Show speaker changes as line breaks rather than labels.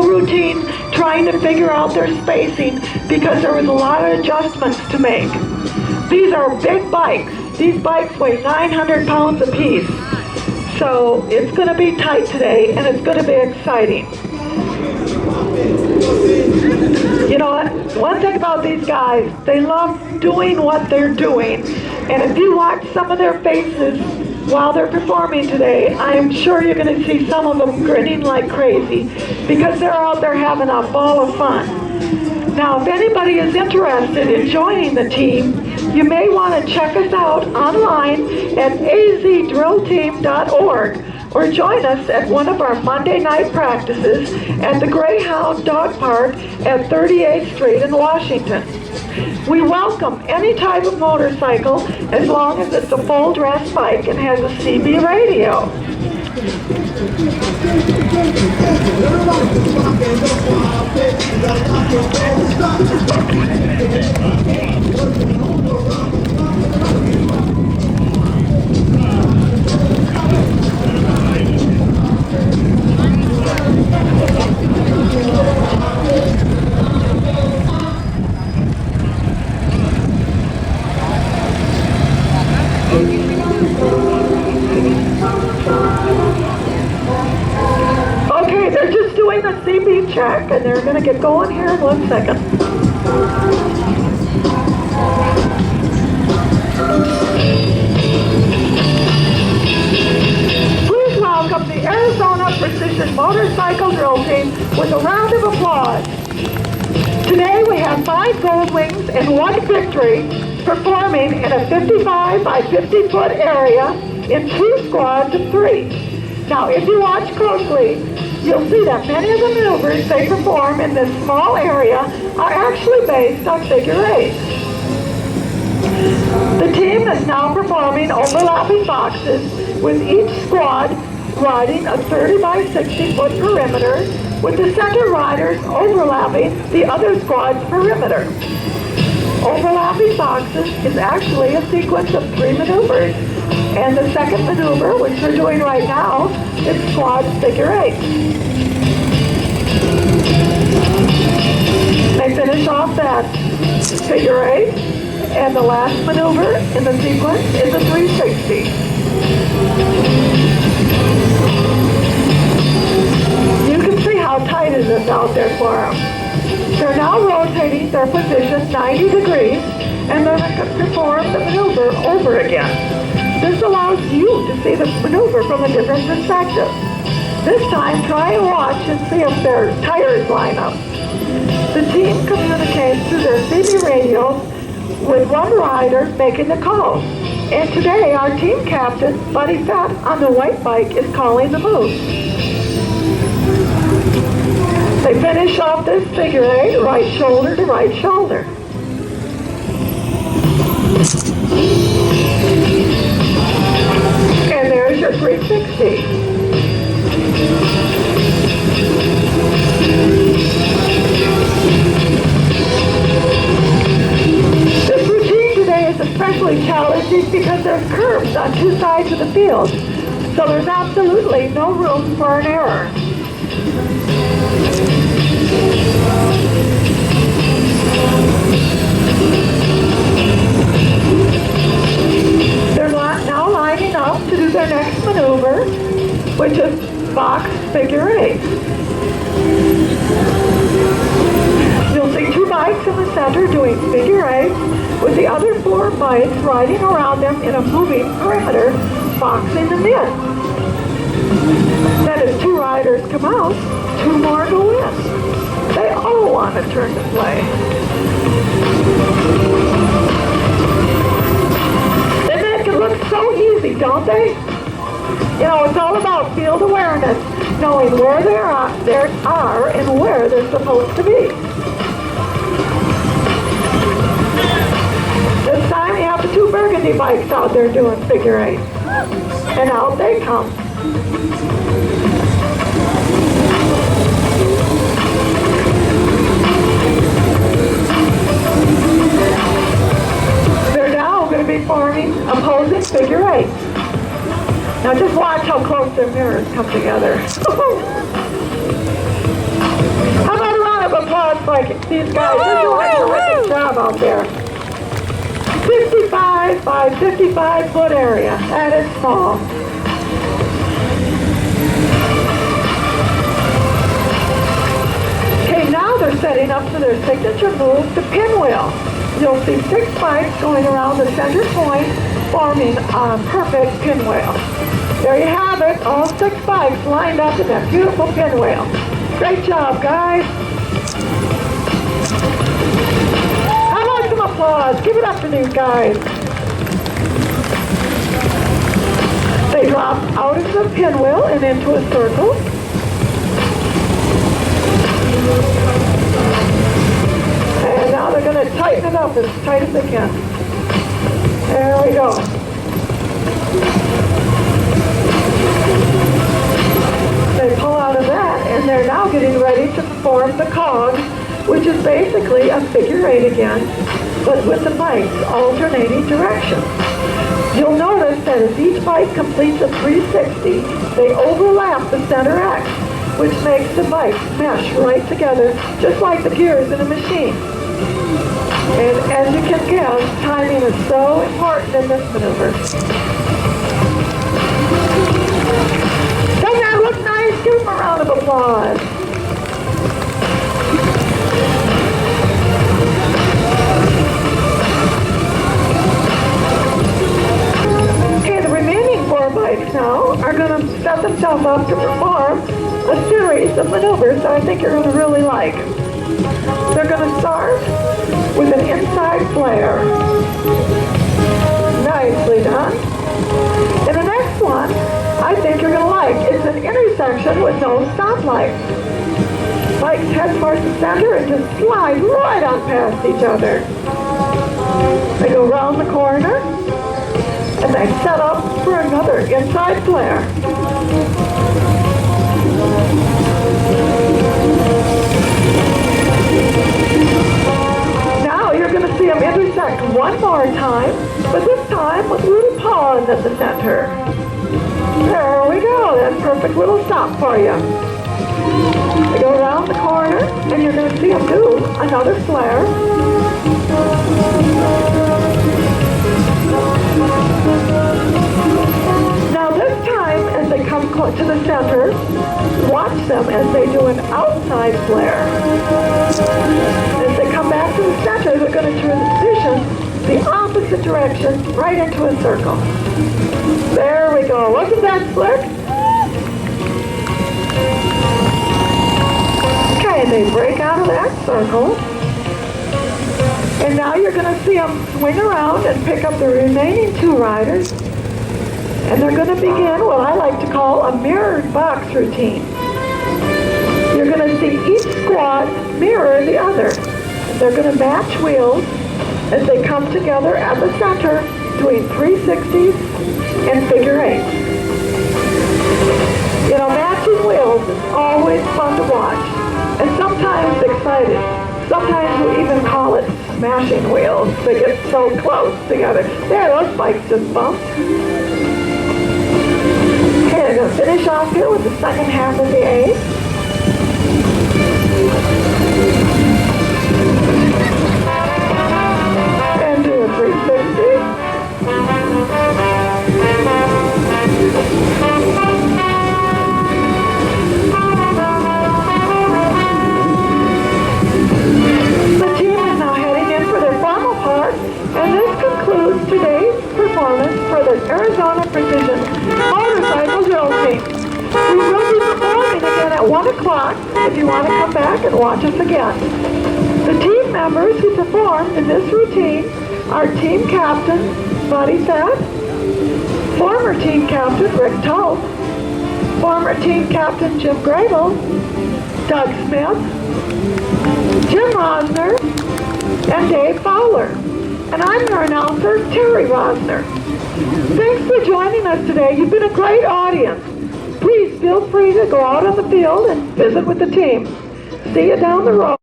routine trying to figure out their spacing because there was a lot of adjustments to make. These are big bikes. These bikes weigh 900 pounds apiece. So it's going to be tight today, and it's going to be exciting. You know what? One thing about these guys, they love doing what they're doing. And if you watch some of their faces while they're performing today, I am sure you're going to see some of them grinning like crazy because they're out there having a ball of fun. Now, if anybody is interested in joining the team, you may want to check us out online at azdrillteam.org or join us at one of our Monday night practices at the Greyhound Dog Park at 38th Street in Washington. We welcome any type of motorcycle as long as it's a full dress bike and has a CB radio. Okay, they're just doing a CB check, and they're going to get going here in 1 second. Please welcome the Arizona Precision Motorcycle Drill Team with a round of applause. Today we have 5 gold wings and 1 victory performing in a 55 by 50 foot area in 2 squads of 3. Now, if you watch closely, you'll see that many of the maneuvers they perform in this small area are actually based on figure 8. The team is now performing overlapping boxes with each squad riding a 30 by 60 foot perimeter with the center riders overlapping the other squad's perimeter. Overlapping boxes is actually a sequence of 3 maneuvers, and the second maneuver, which we're doing right now, is squad figure 8. They finish off that figure 8, and the last maneuver in the sequence is a 360. You can see how tight it is out there for them. They're now rotating their position 90 degrees, and they're going to perform the maneuver over again. This allows you to see the maneuver from a different perspective. This time, try and watch and see if their tires line up. The team communicates through their CB radios with one rider making the call. And today, our team captain, Buddy Fett, on the white bike is calling the move. They finish off this figure 8, right shoulder to right shoulder. And there's your 360. This routine today is especially challenging because there's curves on 2 sides of the field. So there's absolutely no room for an error. They're now lining up to do their next maneuver, which is box figure 8. You'll see 2 bikes in the center doing figure 8, with the other 4 bikes riding around them in a moving perimeter, boxing them in. Then as 2 riders come out, 2 more go in. They all want to turn to play. They make it look so easy, don't they? You know, it's all about field awareness, knowing where they are and where they're supposed to be. This time you have the 2 burgundy bikes out there doing figure 8. And out they come. They're now going to be forming opposing figure 8. Now just watch how close their mirrors come together. like these guys are doing a terrific job out there. 55 by 55 foot area at its small. Okay, now they're setting up for their signature move, the pinwheel. You'll see 6 spikes going around the center point, forming a perfect pinwheel. There you have it, all 6 spikes lined up in that beautiful pinwheel. Great job, guys. How about some applause? Give it up for these guys. They drop out of the pinwheel and into a circle. And now they're going to tighten it up as tight as they can. There we go. They pull out of that, and they're now getting ready to perform the cog, which is basically a figure 8 again, but with the bikes alternating directions. You'll notice that as each bike completes a 360, they overlap the center X, which makes the bikes mesh right together, just like the gears in a machine. And as you can guess, timing is so important in this maneuver. Doesn't that look nice? Give them a round of applause. Okay, the remaining 4 bikes now are going to set themselves up to perform a series of maneuvers that I think you're going to really like. They're going to start with an inside flare. Nicely done. And the next one, I think you're going to like. It's an intersection with no stoplight. Bikes head towards the center and just slide right on past each other. They go around the corner, and they set up for another inside flare. Now you're going to see them intersect one more time, but this time with Little Pond at the center. There we go. That's a perfect little stop for you. They go around the corner, and you're going to see them do another flare. Now this time, as they come to the center, watch them as they do an outside flare. As they come back to the center, they're going to transition the opposite direction right into a circle. There we go. Wasn't that slick? Okay, they break out of that circle. And now you're going to see them swing around and pick up the remaining 2 riders. And they're going to begin what I like to call a mirrored box routine. You're going to see each squad mirror the other. They're going to match wheels as they come together at the center doing 360s and figure 8s. You know, matching wheels is always fun to watch and sometimes exciting. Sometimes we even call it smashing wheels. They get so close together. There, those bikes just bumped. Okay, I'm going to finish off here with the second half of the 8. And do a 360. The team is now heading in for their formal part, and this concludes today's performance for the Arizona Precision Motorcycle Drill Team. We will be performing again at 1 o'clock if you want to come back and watch us again. The team members who performed in this routine are Team Captain Buddy Satt, former Team Captain Rick Tull, former Team Captain Jim Grable, Doug Smith, Jim Rosner, and Dave Fowler. And I'm your announcer, Terry Rosner. Thanks for joining us today. You've been a great audience. Please feel free to go out on the field and visit with the team. See you down the road.